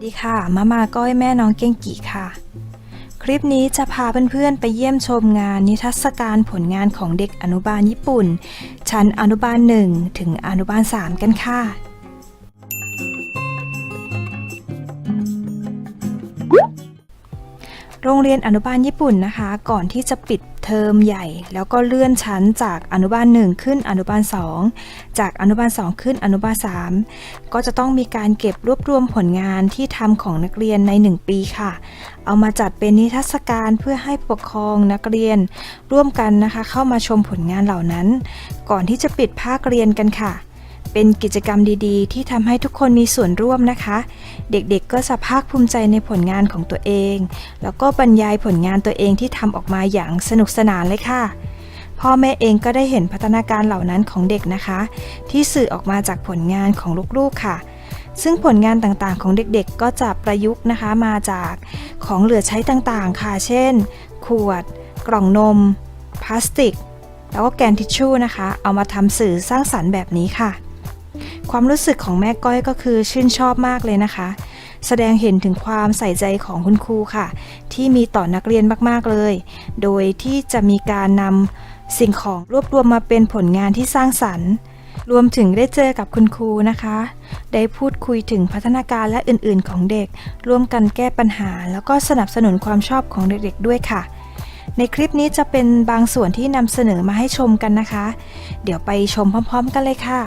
ดีค่ะมาก้อยแม่น้องเก่งกี่ค่ะคลิปนี้จะพาเพื่อนๆไปเยี่ยมชมงานนิทรรศการผลงานของเด็กอนุบาลญี่ปุ่นชั้นอนุบาล1ถึงอนุบาล3กันค่ะโรงเรียนอนุบาลญี่ปุ่นนะคะก่อนที่จะปิดเทอมใหญ่แล้วก็เลื่อนชั้นจากอนุบาล1ขึ้นอนุบาล2จากอนุบาล2ขึ้นอนุบาล3ก็จะต้องมีการเก็บรวบรวมผลงานที่ทำของนักเรียนใน1ปีค่ะเอามาจัดเป็นนิทรรศการเพื่อให้ผู้ปกครองนักเรียนร่วมกันนะคะเข้ามาชมผลงานเหล่านั้นก่อนที่จะปิดภาคเรียนกันค่ะเป็นกิจกรรมดีๆที่ทำให้ทุกคนมีส่วนร่วมนะคะเด็กๆก็จะภาคภูมิใจในผลงานของตัวเองแล้วก็บรรยายผลงานตัวเองที่ทำออกมาอย่างสนุกสนานเลยค่ะพ่อแม่เองก็ได้เห็นพัฒนาการเหล่านั้นของเด็กนะคะที่สื่อออกมาจากผลงานของลูกๆค่ะซึ่งผลงานต่างๆของเด็กๆก็จะประยุกต์นะคะมาจากของเหลือใช้ต่างๆค่ะเช่นขวดกล่องนมพลาสติกแล้วก็แกนทิชชู่นะคะเอามาทำสื่อสร้างสรรค์แบบนี้ค่ะความรู้สึกของแม่ก้อยก็คือชื่นชอบมากเลยนะคะแสดงเห็นถึงความใส่ใจของคุณครูค่ะที่มีต่อนักเรียนมากๆเลยโดยที่จะมีการนำสิ่งของรวบรวมมาเป็นผลงานที่สร้างสรรค์รวมถึงได้เจอกับคุณครูนะคะได้พูดคุยถึงพัฒนาการและอื่นๆของเด็กร่วมกันแก้ปัญหาแล้วก็สนับสนุนความชอบของเด็กๆด้วยค่ะในคลิปนี้จะเป็นบางส่วนที่นำเสนอมาให้ชมกันนะคะเดี๋ยวไปชมพร้อมๆกันเลยค่ะ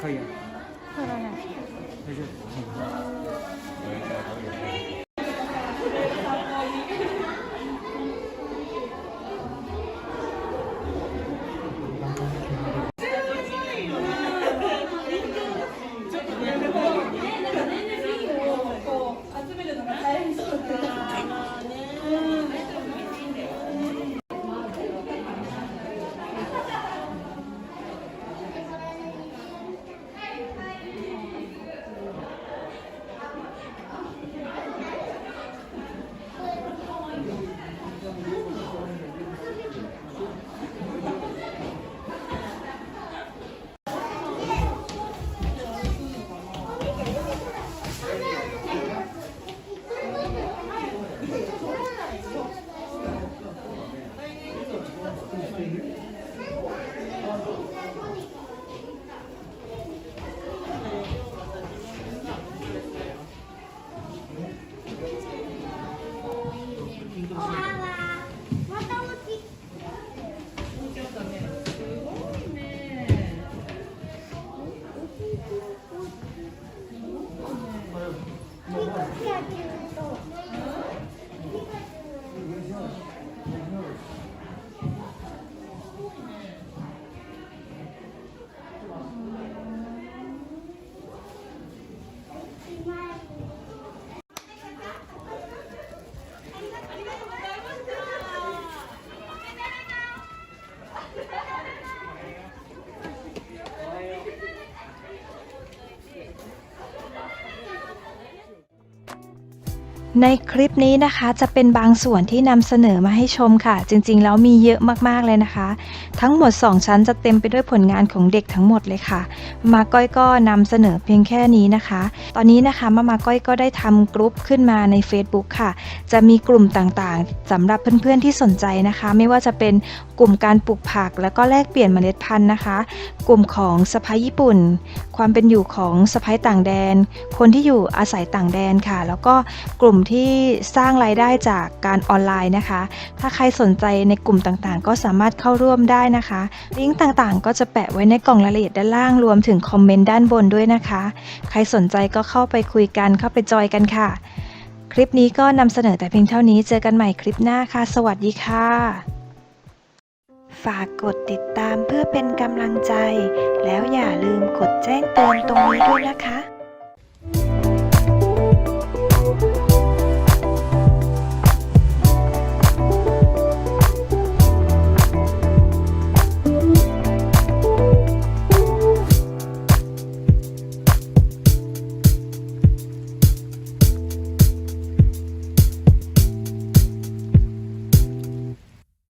可以啊，喝了呢。没事。ในคลิปนี้นะคะจะเป็นบางส่วนที่นำเสนอมาให้ชมค่ะจริงๆแล้วมีเยอะมากๆเลยนะคะทั้งหมด2ชั้นจะเต็มไปด้วยผลงานของเด็กทั้งหมดเลยค่ะมาก้อยก็นำเสนอเพียงแค่นี้นะคะตอนนี้นะคะมาก้อยก็ได้ทำกลุ่มขึ้นมาใน Facebook ค่ะจะมีกลุ่มต่างๆสำหรับเพื่อนๆที่สนใจนะคะไม่ว่าจะเป็นกลุ่มการปลูกผักแล้วก็แลกเปลี่ยนเมล็ดพันธุ์นะคะกลุ่มของสะใภ้ญี่ปุ่นความเป็นอยู่ของสะใภ้ต่างแดนคนที่อยู่อาศัยต่างแดนค่ะแล้วก็กลุ่มที่สร้างรายได้จากการออนไลน์นะคะถ้าใครสนใจในกลุ่มต่างๆก็สามารถเข้าร่วมได้นะคะลิงก์ต่างๆก็จะแปะไว้ในกล่องรายละเอียดด้านล่างรวมถึงคอมเมนต์ด้านบนด้วยนะคะใครสนใจก็เข้าไปคุยกันเข้าไปจอยกันค่ะคลิปนี้ก็นำเสนอแต่เพียงเท่านี้เจอกันใหม่คลิปหน้าค่ะสวัสดีค่ะฝากกดติดตามเพื่อเป็นกำลังใจแล้วอย่าลืมกดแจ้งเตือนตรงนี้ด้วยนะคะ